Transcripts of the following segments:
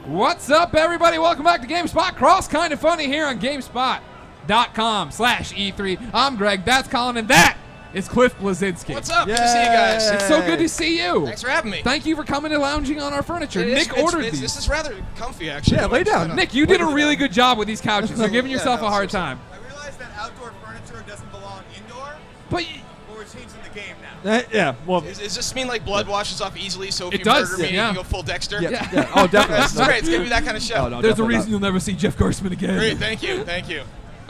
What's up, everybody? Welcome back to GameSpot. Cross Kind of Funny here on GameSpot.com/E3. I'm Greg, that's Colin, and that is Cliff Bleszinski. What's up? Good to see you guys. It's so good to see you. Thanks for having me. Thank you for coming and lounging on our furniture. Nick ordered these. This is rather comfy, actually. Yeah, lay down. Nick, you did a really good job with these couches. You're giving yourself a hard time. I realize that outdoor furniture doesn't belong indoor, But we're changing the game now. Yeah, well, Does this mean like blood washes off easily, so if It you does, murder me, yeah. you can go full Dexter? yeah. Oh, definitely. This is great. It's going to be that kind of show. Oh, no, there's a definitely reason you'll never see Jeff Garsman again. Great, thank you.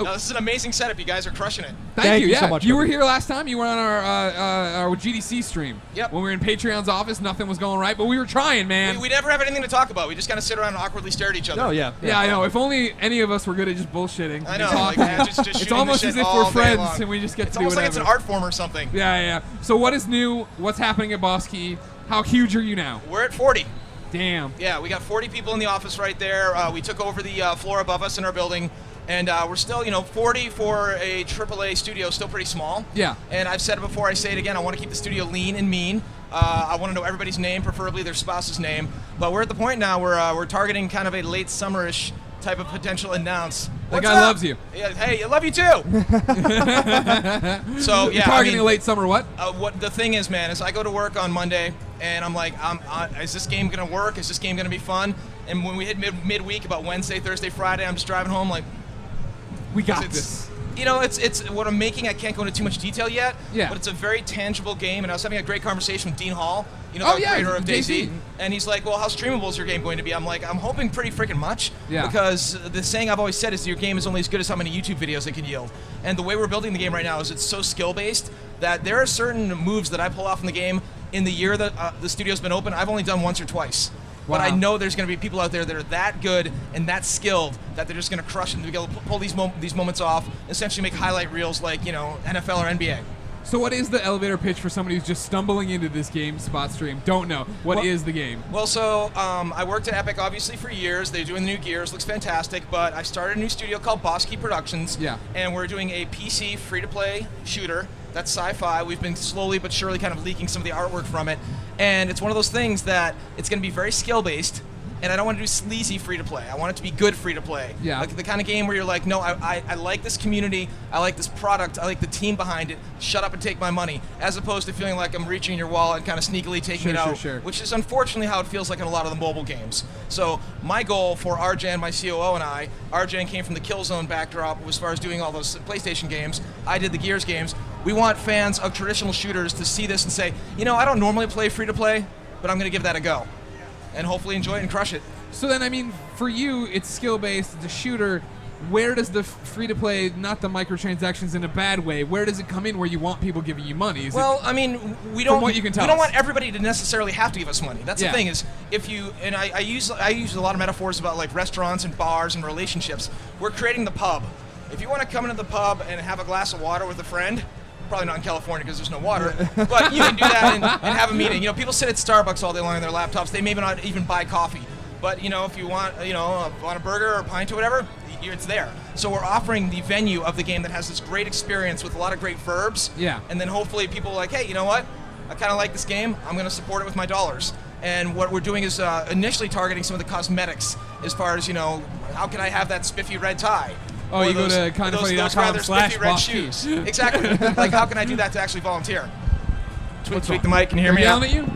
No, this is an amazing setup. You guys are crushing it. Thank you. so much, You were buddy. here last time. You were on our GDC stream. Yep. When we were in Patreon's office, nothing was going right, but we were trying, man. We never have anything to talk about. We just kind of sit around and awkwardly stare at each other. Oh, yeah. Yeah, I know. If only any of us were good at just bullshitting. I know. and Like, talking. just It's shooting almost the as shit if we're all day friends long. and we just get It's to do almost whatever. like it's an art form or something. Yeah. So what is new? What's happening at Boss Key? How huge are you now? We're at 40. Damn. Yeah, we got 40 people in the office right there. We took over the floor above us in our building. And we're still, 40 for a AAA studio, still pretty small. Yeah. And I've said it before, I say it again, I want to keep the studio lean and mean. I want to know everybody's name, preferably their spouse's name. But we're at the point now where we're targeting kind of a late summerish type of potential announce. That What's guy up? loves you. Yeah, hey, I love you too. So, You're yeah. targeting a late summer what? What the thing is, man, is I go to work on Monday and I'm like, is this game gonna work? Is this game gonna be fun? And when we hit midweek, about Wednesday, Thursday, Friday, I'm just driving home like, We got it's, this. it's what I'm making. I can't go into too much detail yet. Yeah. But it's a very tangible game, and I was having a great conversation with Dean Hall, the Oh, yeah, creator of DayZ. DayZ, and he's like, "Well, how streamable is your game going to be?" I'm like, "I'm hoping pretty freaking much." Yeah. Because the saying I've always said is your game is only as good as how many YouTube videos it can yield. And the way we're building the game right now is it's so skill based that there are certain moves that I pull off in the game in the year that the studio's been open. I've only done once or twice. But I Wow. know there's going to be people out there that are that good and that skilled that they're just going to crush it and be able to pull these moments off, essentially make highlight reels like, NFL or NBA. So what is the elevator pitch for somebody who's just stumbling into this GameSpot stream? Don't know. What is the game? Well, so I worked at Epic, obviously, for years. They're doing the new Gears. Looks fantastic. But I started a new studio called Boss Key Productions. Yeah. And we're doing a PC free-to-play shooter. That's sci-fi. We've been slowly but surely kind of leaking some of the artwork from it. And it's one of those things that it's going to be very skill-based. And I don't want to do sleazy free-to-play. I want it to be good free-to-play. Yeah. Like the kind of game where you're like, no, I like this community. I like this product. I like the team behind it. Shut up and take my money. As opposed to feeling like I'm reaching in your wallet and kind of sneakily taking it out. Sure. Which is unfortunately how it feels like in a lot of the mobile games. So my goal for RJ, my COO, and I, RJ came from the Killzone backdrop as far as doing all those PlayStation games. I did the Gears games. We want fans of traditional shooters to see this and say, I don't normally play free-to-play, but I'm going to give that a go. And hopefully enjoy it and crush it. So then, for you, it's skill-based, it's a shooter. Where does the free-to-play, not the microtransactions in a bad way, where does it come in where you want people giving you money? We From don't. what you can tell we don't us. want everybody to necessarily have to give us money. That's Yeah. the thing is, if you and I use a lot of metaphors about like restaurants and bars and relationships. We're creating the pub. If you want to come into the pub and have a glass of water with a friend. Probably not in California because there's no water, but you can do that and have a meeting. People sit at Starbucks all day long on their laptops. They may not even buy coffee, but if you want, want a burger or a pint or whatever, it's there. So we're offering the venue of the game that has this great experience with a lot of great verbs. Yeah. And then hopefully people are like, hey, you know what? I kind of like this game. I'm going to support it with my dollars. And what we're doing is initially targeting some of the cosmetics as far as, how can I have that spiffy red tie? Oh, Or you go those- to or those rather kindoffunny.com/boss spiffy red key. shoes. Exactly. Like, how can I do that to actually volunteer? Tweak the mic. Can you hear They're me? yelling at you?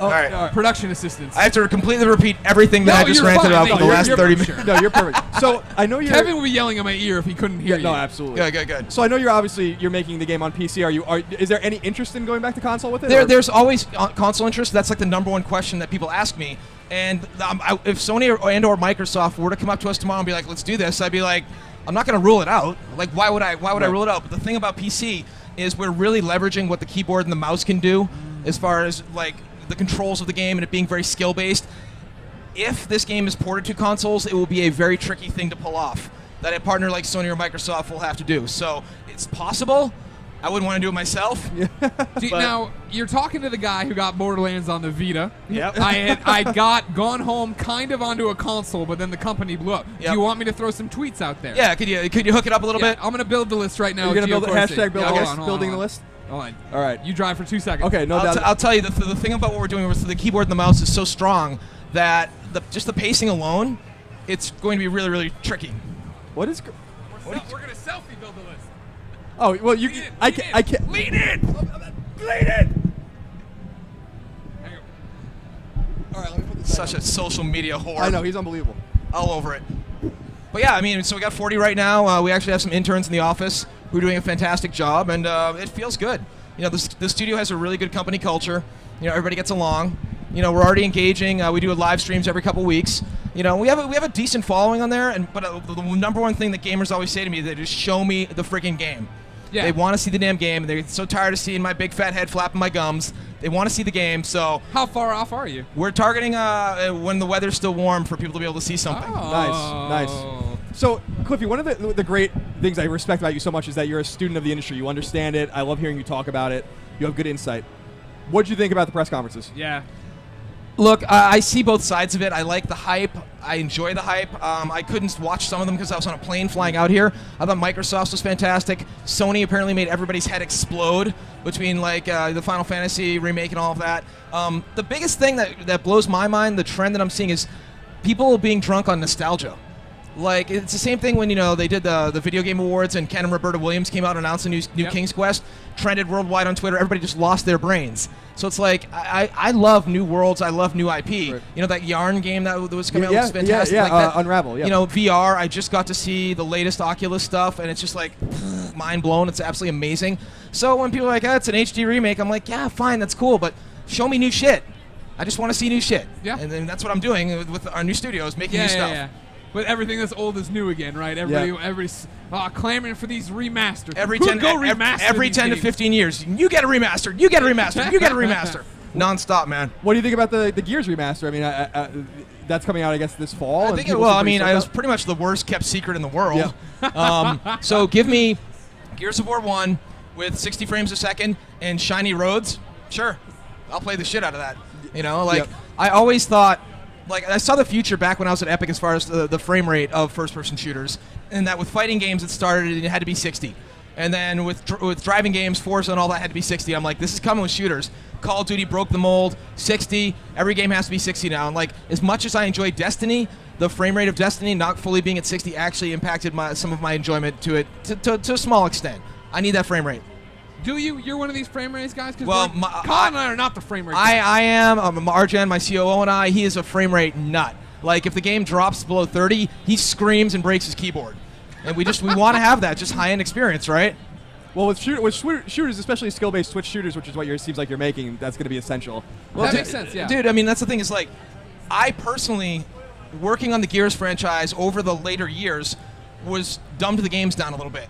All right. Production assistants. I have to completely repeat everything that No, I just you're ranted fine. about No, for the you're- last you're 30 sure. minutes. No, you're perfect. So I know you're. Kevin would be yelling in my ear if he couldn't hear you. No, absolutely. Good. So I know you're making the game on PC. Is there any interest in going back to console with it? There's always console interest. That's like the number one question that people ask me. And if Sony or Microsoft were to come up to us tomorrow and be like, let's do this, I'd be like, I'm not going to rule it out. Like, why would I rule it out? But the thing about PC is we're really leveraging what the keyboard and the mouse can do as far as, like, the controls of the game and it being very skill-based. If this game is ported to consoles, it will be a very tricky thing to pull off that a partner like Sony or Microsoft will have to do. So it's possible. I wouldn't want to do it myself. Now, you're talking to the guy who got Borderlands on the Vita. Yep. I gone home kind of onto a console, but then the company blew up. Yep. Do you want me to throw some tweets out there? Yeah, could you hook it up a little Yeah, bit? I'm going to build the list right now. You're going to build Geo the Corsi. hashtag build Yeah, the hold list, on, hold building on. the list? Hold on. All right. You drive for 2 seconds. Okay, no doubt. I'll tell you, the thing about what we're doing with the keyboard and the mouse is so strong that just the pacing alone, it's going to be really, really tricky. What is? We're gonna selfie build the list. Oh well, you. I can't. Lean in. Lean in. All right, let me put this. Such a social media whore. I know, he's unbelievable. All over it. But yeah, I mean, so we got 40 right now. We actually have some interns in the office who are doing a fantastic job, and it feels good. You know, the studio has a really good company culture. You know, everybody gets along. You know, we're already engaging. We do live streams every couple weeks. You know, we have a decent following on there. But the number one thing that gamers always say to me is they just show me the freaking game. Yeah. They want to see the damn game. They're so tired of seeing my big fat head flapping my gums. They want to see the game. So How far off are you? we're targeting when the weather's still warm for people to be able to see something. Nice. So, Cliffy, one of the great things I respect about you so much is that you're a student of the industry. You understand it. I love hearing you talk about it. You have good insight. What did you think about the press conferences? Yeah. Look, I see both sides of it. I like the hype. I enjoy the hype. I couldn't watch some of them because I was on a plane flying out here. I thought Microsoft's was fantastic. Sony apparently made everybody's head explode between like the Final Fantasy remake and all of that. The biggest thing that blows my mind, the trend that I'm seeing, is people being drunk on nostalgia. Like, it's the same thing when, you know, they did the Video Game Awards and Ken and Roberta Williams came out and announced a new King's Quest, trended worldwide on Twitter. Everybody just lost their brains. So it's like, I love new worlds. I love new IP. Right. You know, that Yarn game that was coming out was fantastic. Yeah, like that, Unravel, yeah. You know, VR, I just got to see the latest Oculus stuff, and it's just like, mind blown. It's absolutely amazing. So when people are like, it's an HD remake, I'm like, yeah, fine, that's cool, but show me new shit. I just want to see new shit. Yeah. And then that's what I'm doing with our new studios, making new stuff. Yeah. But everything that's old is new again, right? Everybody's clamoring for these remasters. Every 10 to 15 years, you get a remaster. You get a remaster. You get a remaster. Non-stop, man. What do you think about the Gears remaster? I mean, that's coming out, I guess, this fall. I think it was pretty much the worst kept secret in the world. Yeah. So give me Gears of War 1 with 60 frames a second and shiny roads. Sure, I'll play the shit out of that. You know, like I always thought. Like, I saw the future back when I was at Epic as far as the frame rate of first-person shooters, and that with fighting games it started and it had to be 60. And then with driving games, Forza and all that had to be 60. I'm like, this is coming with shooters. Call of Duty broke the mold, 60. Every game has to be 60 now. And like, as much as I enjoyed Destiny, the frame rate of Destiny not fully being at 60 actually impacted some of my enjoyment to it to a small extent. I need that frame rate. Do you? You're one of these frame rates guys? Well, Colin and I are not the frame rate guys. I am. Arjan, my COO, and he is a frame rate nut. Like, if the game drops below 30, he screams and breaks his keyboard. And we want to have that, just high-end experience, right? Well, with shooters, especially skill-based Twitch shooters, which is what it seems like you're making, that's going to be essential. Well, that makes sense, yeah. Dude, I mean, that's the thing is, like, I personally, working on the Gears franchise over the later years, was dumbed the games down a little bit.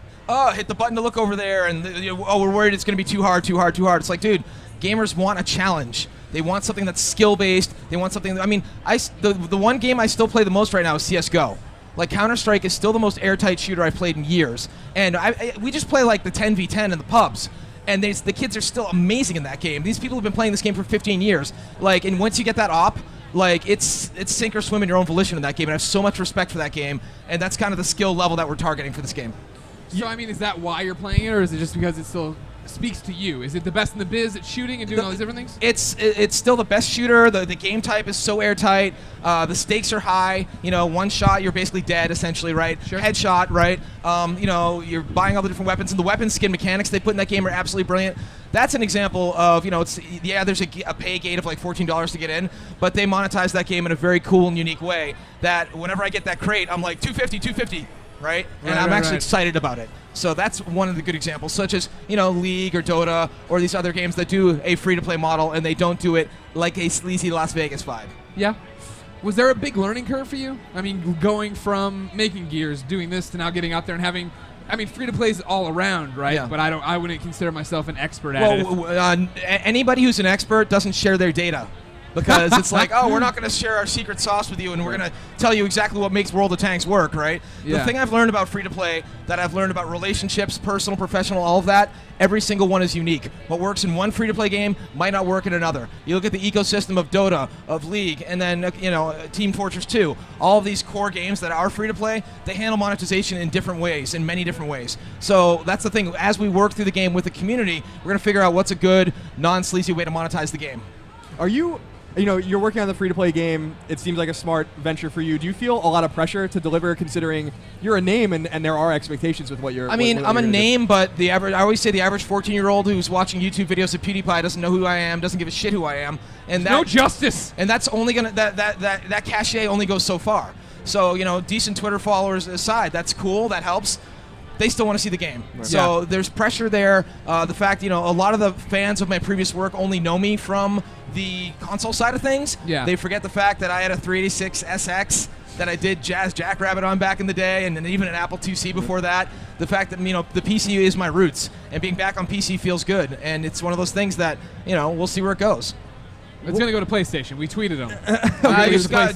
Hit the button to look over there, and we're worried it's going to be too hard. It's like, dude, gamers want a challenge. They want something that's skill-based. They want something. I mean, the one game I still play the most right now is CS:GO. Like, Counter-Strike is still the most airtight shooter I've played in years, and we just play like the 10v10 in the pubs. And the kids are still amazing in that game. These people have been playing this game for 15 years. Like, and once you get that op, like, it's sink or swim in your own volition in that game. And I have so much respect for that game, and that's kind of the skill level that we're targeting for this game. So, I mean, is that why you're playing it, or is it just because it still speaks to you? Is it the best in the biz at shooting and doing all these different things? It's still the best shooter. The game type is so airtight. The stakes are high. You know, one shot, you're basically dead, essentially, right? Sure. Headshot, right? You know, you're buying all the different weapons, and the weapon skin mechanics they put in that game are absolutely brilliant. That's an example of, you know, there's a pay gate of like $14 to get in, but they monetize that game in a very cool and unique way that whenever I get that crate, I'm like, $250. Right? And I'm actually excited about it. So that's one of the good examples, such as, you know, League or Dota or these other games that do a free-to-play model, and they don't do it like a sleazy Las Vegas 5. Yeah. Was there a big learning curve for you? I mean, going from making Gears, doing this, to now getting out there and having... I mean, free-to-play is all around, right? Yeah. But I wouldn't consider myself an expert at it. Anybody who's an expert doesn't share their data. Because it's like, we're not going to share our secret sauce with you, and we're going to tell you exactly what makes World of Tanks work, right? Yeah. The thing I've learned about free-to-play, that I've learned about relationships, personal, professional, all of that, every single one is unique. What works in one free-to-play game might not work in another. You look at the ecosystem of Dota, of League, and then, you know, Team Fortress 2. All of these core games that are free-to-play, they handle monetization in different ways, in many different ways. So that's the thing. As we work through the game with the community, we're going to figure out what's a good, non-sleazy way to monetize the game. Are you... You're working on the free-to-play game. It seems like a smart venture for you. Do you feel a lot of pressure to deliver, considering you're a name and there are expectations with what you're? I mean, I'm a name, but I always say the average 14-year-old who's watching YouTube videos of PewDiePie doesn't know who I am, doesn't give a shit who I am, and no justice. And that's only gonna that cachet only goes so far. So decent Twitter followers aside, that's cool. That helps. They still want to see the game. Right. So there's pressure there. The fact, a lot of the fans of my previous work only know me from the console side of things. Yeah. They forget the fact that I had a 386 SX that I did Jazz Jackrabbit on back in the day, and then even an Apple IIc before that. The fact that, the PC is my roots, and being back on PC feels good. And it's one of those things that, we'll see where it goes. It's going to go to PlayStation. We tweeted him.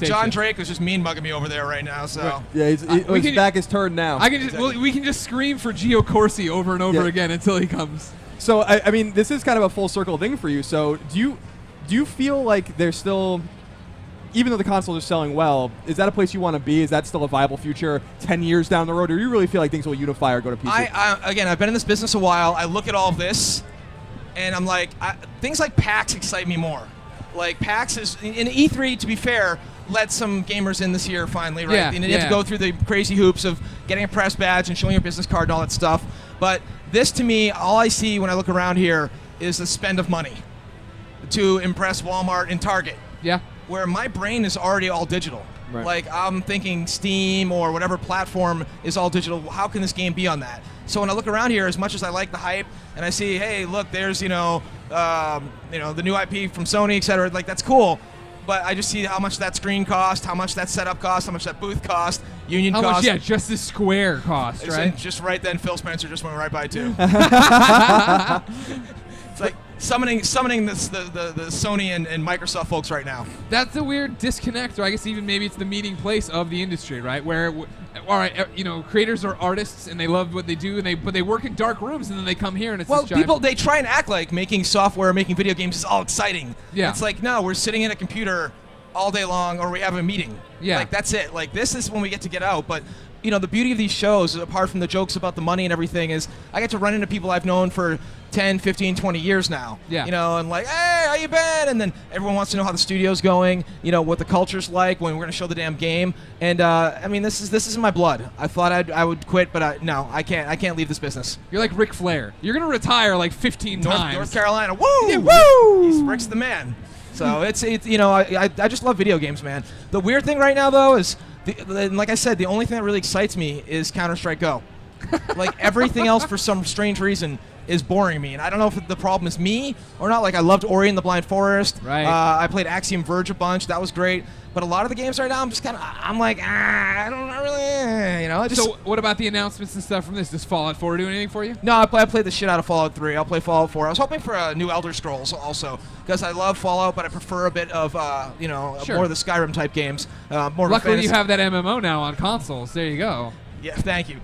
John Drake was just mean mugging me over there right now. So yeah, his back is turned now. We can just scream for Gio Corsi over and over again until he comes. So I mean, this is kind of a full circle thing for you. So do you feel like there's still, even though the consoles are selling well, is that a place you want to be? Is that still a viable future 10 years down the road, or do you really feel like things will unify or go to PC? Again, I've been in this business a while. I look at all of this, and I'm like, things like PAX excite me more. Like PAX is in E3, to be fair, let some gamers in this year finally, right? And you have to go through the crazy hoops of getting a press badge and showing your business card and all that stuff. But this, to me, all I see when I look around here is the spend of money to impress Walmart and Target. Yeah. Where my brain is already all digital. Right. Like, I'm thinking Steam or whatever platform is all digital. How can this game be on that? So when I look around here, as much as I like the hype, and I see, hey, look, there's the new IP from Sony, etc. Like, that's cool. But I just see how much that screen cost, how much that setup cost, how much that booth cost, union cost. How much, just the square cost, right? Just right then, Phil Spencer just went right by too. It's like summoning the Sony and Microsoft folks right now. That's a weird disconnect, or I guess even maybe it's the meeting place of the industry, right? Where, all right, creators are artists and they love what they do, but they work in dark rooms, and then they come here and it's this giant. People, they try and act like making software, making video games is all exciting. Yeah. It's like, no, we're sitting in a computer all day long, or we have a meeting. Yeah. Like, that's it. Like, this is when we get to get out. But the beauty of these shows, apart from the jokes about the money and everything, is I get to run into people I've known for 10, 15, 20 years now. Yeah. And like, hey, how you been? And then everyone wants to know how the studio's going, what the culture's like when we're going to show the damn game. And I mean, this is in my blood. I thought I would quit, but no, I can't leave this business. You're like Ric Flair. You're going to retire like 15 times. North Carolina. Woo! Yeah, woo! Rick's the man. So it's I just love video games, man. The weird thing right now, though, is like I said, the only thing that really excites me is Counter-Strike Go. Like, everything else, for some strange reason, is boring me. And I don't know if the problem is me or not. Like, I loved Ori and the Blind Forest. Right. I played Axiom Verge a bunch. That was great. But a lot of the games right now, I'm like, I don't really, So what about the announcements and stuff from this? Does Fallout 4 do anything for you? No, I played the shit out of Fallout 3. I'll play Fallout 4. I was hoping for a new Elder Scrolls also, because I love Fallout, but I prefer a bit of, Sure. more of the Skyrim type games. More Luckily, of you have that MMO now on consoles. There you go. Yeah, thank you.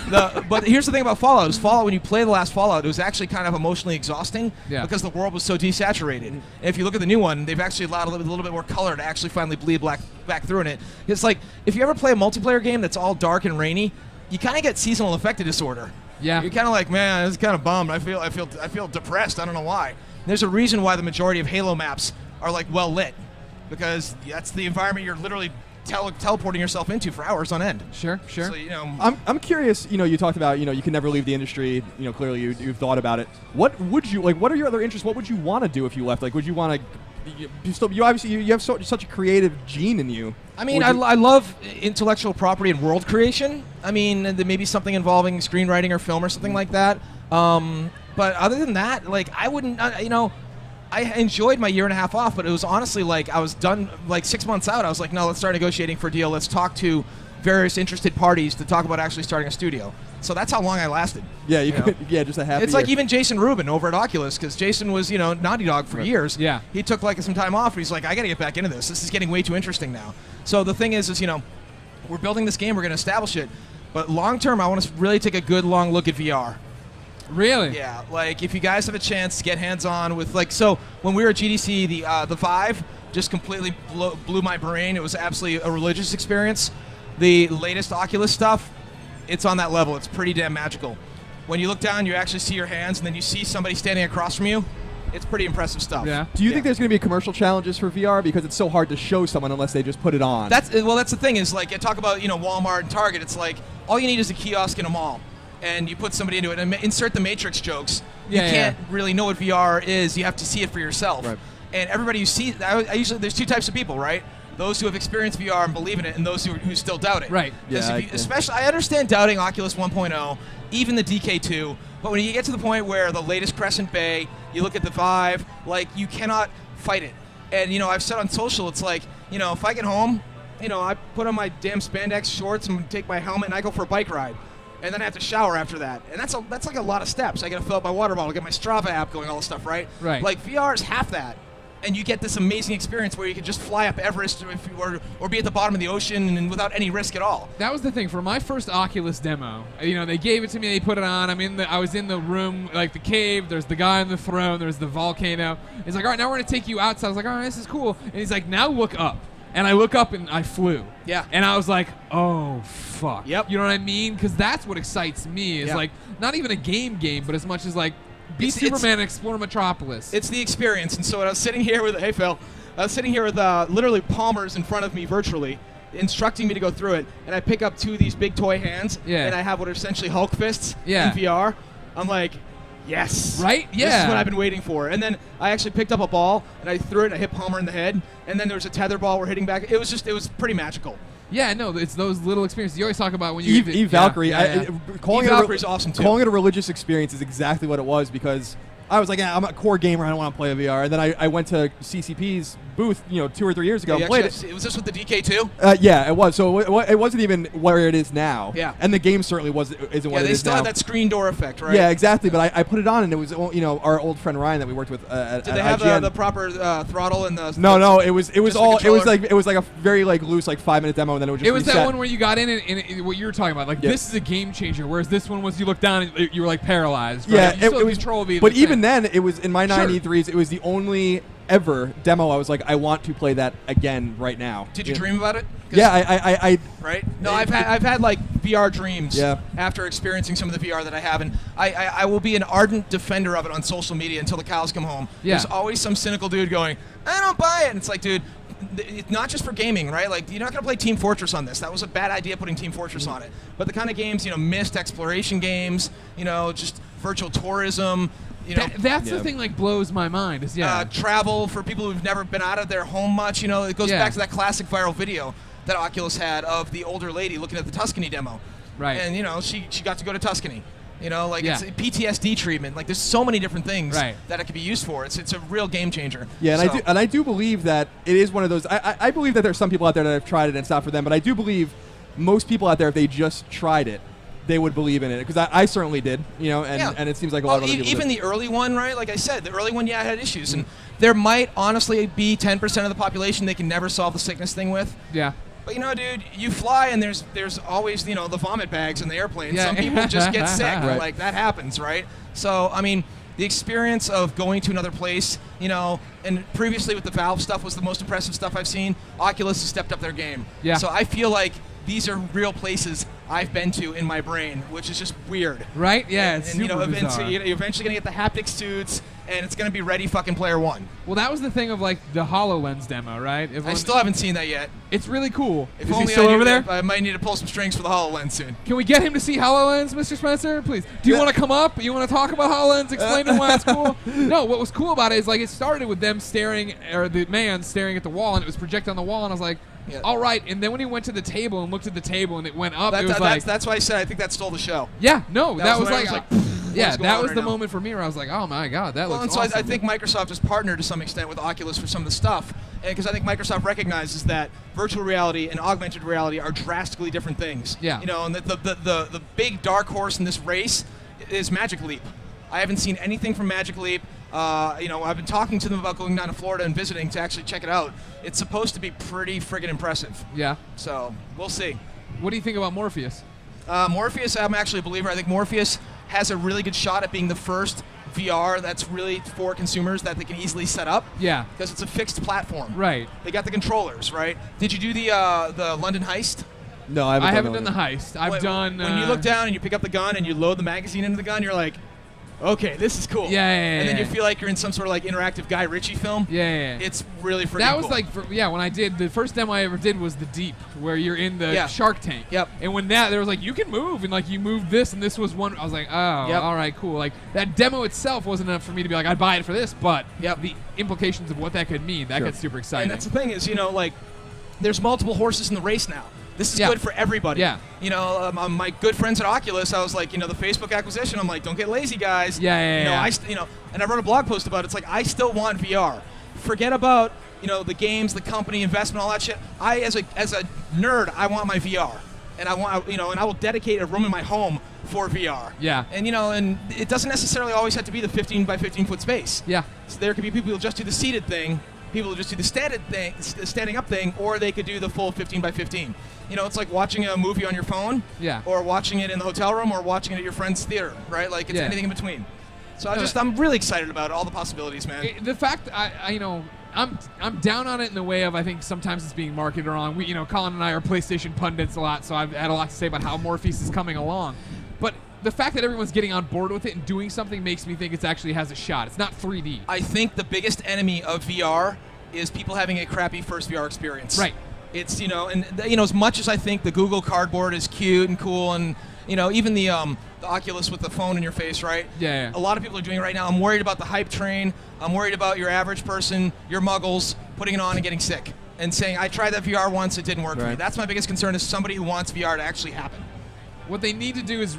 But here's the thing about Fallout. When you play the last Fallout, it was actually kind of emotionally exhausting because the world was so desaturated. And if you look at the new one, they've actually allowed a little bit more color to actually finally bleed back through in it. It's like, if you ever play a multiplayer game that's all dark and rainy, you kind of get seasonal affective disorder. Yeah. You're kind of like, man, this is kind of bummed. I feel depressed. I don't know why. And there's a reason why the majority of Halo maps are like well lit, because that's the environment you're literally teleporting yourself into for hours on end. Sure. So, I'm curious. You talked about you can never leave the industry. Clearly you've thought about it. What would you like? What are your other interests? What would you want to do if you left? Like, would you want to? You obviously you have such a creative gene in you. I mean, I love intellectual property and world creation. I mean, there may be something involving screenwriting or film or something like that. But other than that, like, I wouldn't. I enjoyed my year and a half off, but it was honestly like I was done like 6 months out. I was like, no, let's start negotiating for a deal. Let's talk to various interested parties to talk about actually starting a studio. So that's how long I lasted. Yeah, just a half. It's like even Jason Rubin over at Oculus, because Jason was Naughty Dog for years. Yeah, he took like some time off. He's like, I got to get back into this. This is getting way too interesting now. So the thing is we're building this game. We're going to establish it, but long term, I want to really take a good long look at VR. Really? Yeah, like if you guys have a chance to get hands-on with so when we were at GDC, the Vive just completely blew my brain. It was absolutely a religious experience. The latest Oculus stuff, it's on that level. It's pretty damn magical. When you look down, you actually see your hands, and then you see somebody standing across from you. it's pretty impressive stuff. Yeah. Do you think there's going to be commercial challenges for VR because it's so hard to show someone unless they just put it on? That's the thing is like, you talk about Walmart and Target. It's like all you need is a kiosk in a mall, and you put somebody into it and insert the Matrix jokes. You can't really know what VR is. You have to see it for yourself. Right. And everybody you see, I usually there's two types of people, right? Those who have experienced VR and believe in it, and those who still doubt it. Right. Yeah, Especially, I understand doubting Oculus 1.0, even the DK2, but when you get to the point where the latest Crescent Bay, you look at the Vive, like, you cannot fight it. And, I've said on social, it's like, if I get home, I put on my damn spandex shorts and take my helmet and I go for a bike ride. And then I have to shower after that. And that's like a lot of steps. I got to fill up my water bottle, get my Strava app going, all this stuff, right? Right. Like, VR is half that. And you get this amazing experience where you can just fly up Everest or be at the bottom of the ocean and without any risk at all. That was the thing. For my first Oculus demo, they gave it to me, they put it on. I was in the room, like the cave, there's the guy on the throne, there's the volcano. He's like, all right, now we're going to take you outside. I was like, all right, this is cool. And he's like, now look up. And I look up and I flew. Yeah. And I was like, oh, fuck. Yep. You know what I mean? Because that's what excites me is like, not even a game, but as much as like, be Superman and explore Metropolis. It's the experience. And so when I was sitting here with, hey Phil, I was sitting here with literally Palmer's in front of me virtually, instructing me to go through it, and I pick up two of these big toy hands, and I have what are essentially Hulk fists in VR. I'm like, yes. Right? Yeah. This is what I've been waiting for. And then I actually picked up a ball, and I threw it, and I hit Palmer in the head, and then there was a tether ball we're hitting back. It was pretty magical. Yeah, no, it's those little experiences you always talk about when you Eve Valkyrie. Eve Valkyrie's awesome too. Calling it a religious experience is exactly what it was because I was like, I'm a core gamer. I don't want to play VR. And then I went to CCP's booth, 2 or 3 years ago and played it. Was this with the DK2? Yeah, it was. So it wasn't even where it is now. Yeah. And the game certainly isn't what it is now. Yeah, they still have that screen door effect, right? Yeah, exactly. But I put it on, and it was our old friend Ryan that we worked with at Did they IGN. have the proper throttle and the? No. It was all. It was like a very loose 5-minute demo, and then it would just. It was reset. that one where you got in and what you were talking about. Like this is a game changer. Whereas this one was you look down and you were like paralyzed. Right? Yeah, you still had control of the But thing. even then, it was in my 9 E3s. It was the only ever demo I was like, I want to play that again right now. Did you dream about it? Yeah, I right. No, I've had like VR dreams. Yeah. After experiencing some of the VR that I have, and I will be an ardent defender of it on social media until the cows come home. Yeah. There's always some cynical dude going, I don't buy it. And it's like, dude, it's not just for gaming, right? Like, you're not going to play Team Fortress on this. That was a bad idea putting Team Fortress on it. But the kind of games, Myst exploration games, just virtual tourism. That's the thing blows my mind is travel for people who've never been out of their home much. It goes back to that classic viral video that Oculus had of the older lady looking at the Tuscany demo. Right. And she got to go to Tuscany. It's a PTSD treatment. Like, there's so many different things that it could be used for. It's a real game changer. Yeah, and I do believe that it is one of those. I believe that there's some people out there that have tried it and it's not for them, but I do believe most people out there, if they just tried it, they would believe in it, because I certainly did, and it seems like a lot of other people even did. the early one, right? Like I said, the early one, had issues, and there might honestly be 10% of the population they can never solve the sickness thing with. Yeah. But dude, you fly and there's always the vomit bags in the airplane. Yeah. Some people just get sick, Right. like that happens, right? So the experience of going to another place, and previously with the Valve stuff was the most impressive stuff I've seen. Oculus has stepped up their game. Yeah. So I feel like these are real places I've been to in my brain, which is just weird. Right? Yeah, and, it's and super bizarre. so you're eventually going to get the haptic suits, and it's going to be ready fucking player one. Well, that was the thing of the HoloLens demo, right? I still haven't seen that yet. It's really cool. If Is he only still I over there? I might need to pull some strings for the HoloLens soon. Can we get him to see HoloLens, Mr. Spencer? Please. Do you want to come up? You want to talk about HoloLens? Explain to him why it's cool? No, what was cool about it is it started with them staring, or the man staring at the wall, and it was projected on the wall, and I was like, all right. And then when he went to the table and looked at the table and it went up, it was that's why I said I think that stole the show. Yeah, no, that was yeah, that was the moment for me where I was like, oh my god, that looks awesome. awesome. I think Microsoft has partnered to some extent with Oculus for some of the stuff, because I think Microsoft recognizes that virtual reality and augmented reality are drastically different things. Yeah. And the big dark horse in this race is Magic Leap. I haven't seen anything from Magic Leap. I've been talking to them about going down to Florida and visiting to actually check it out. It's supposed to be pretty friggin' impressive. Yeah. So we'll see. What do you think about Morpheus? Morpheus, I'm actually a believer. I think Morpheus has a really good shot at being the first VR that's really for consumers that they can easily set up. Yeah. Because it's a fixed platform. Right. They got the controllers, right? Did you do the London heist? No, I haven't done the heist. I've done. When you look down and you pick up the gun and you load the magazine into the gun, you're like, okay, this is cool. Yeah. And then you feel like you're in some sort of like interactive Guy Ritchie film. Yeah. It's really freaking cool. That was like, when I did, the first demo I ever did was The Deep, where you're in the shark tank. Yep. And when there was like, you can move, and like you moved this, and this was one, I was like, oh, all right, cool. Like, that demo itself wasn't enough for me to be like, I'd buy it for this, but the implications of what that could mean, that gets super exciting. And that's the thing is, like, there's multiple horses in the race now. This is good for everybody. Yeah. My good friends at Oculus, I was like, the Facebook acquisition, I'm like, don't get lazy, guys. Yeah. And I wrote a blog post about it. It's like, I still want VR. Forget about, the games, the company, investment, all that shit. As a nerd, I want my VR. And I want, and I will dedicate a room in my home for VR. Yeah. And, and it doesn't necessarily always have to be the 15 by 15 foot space. Yeah. So there could be people who just do the seated thing, people who just do the standing up thing, or they could do the full 15 by 15. It's like watching a movie on your phone, or watching it in the hotel room, or watching it at your friend's theater, right? Like, it's anything in between. So I'm really excited about all the possibilities, man. The fact I'm down on it in the way of, I think sometimes it's being marketed wrong. Colin and I are PlayStation pundits a lot, so I've had a lot to say about how Morpheus is coming along. But the fact that everyone's getting on board with it and doing something makes me think it actually has a shot. It's not 3D. I think the biggest enemy of VR is people having a crappy first VR experience. Right. It's, as much as I think the Google Cardboard is cute and cool, and, even the Oculus with the phone in your face, right? Yeah. A lot of people are doing it right now. I'm worried about the hype train. I'm worried about your average person, your muggles, putting it on and getting sick and saying, I tried that VR once, it didn't work for me. That's my biggest concern, is somebody who wants VR to actually happen. What they need to do is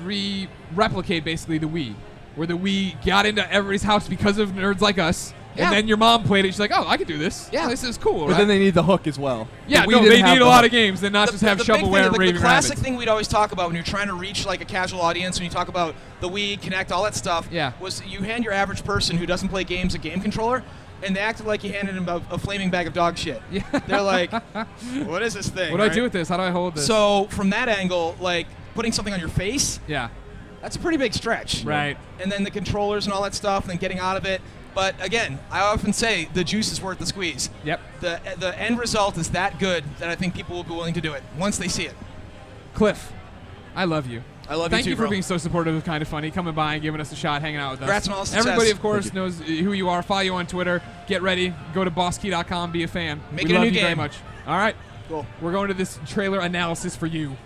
replicate basically the Wii, where the Wii got into everybody's house because of nerds like us. And then your mom played it. She's like, oh, I can do this. Yeah, this is cool. But then they need the hook as well. Yeah, they need a lot of games and not just have shovelware and raving The classic rabbits. thing we'd always talk about when you're trying to reach like a casual audience, when you talk about the Wii, Kinect, all that stuff, was you hand your average person who doesn't play games a game controller, and they acted like you handed them a flaming bag of dog shit. Yeah. They're like, what is this thing? What do I do with this? How do I hold this? So from that angle, like putting something on your face, that's a pretty big stretch. Right. And then the controllers and all that stuff, and then getting out of it. But again, I often say the juice is worth the squeeze. Yep. The end result is that good that I think people will be willing to do it once they see it. Cliff, I love you. I love you too, Thank you for bro. being so supportive of Kind of Funny, coming by and giving us a shot, hanging out with us. Congrats on all the success. Everybody, of course, knows who you are. Follow you on Twitter. Get ready. Go to bosskey.com. Be a fan. Make we it a love new you game. very much. All right. Cool. We're going to this trailer analysis for you.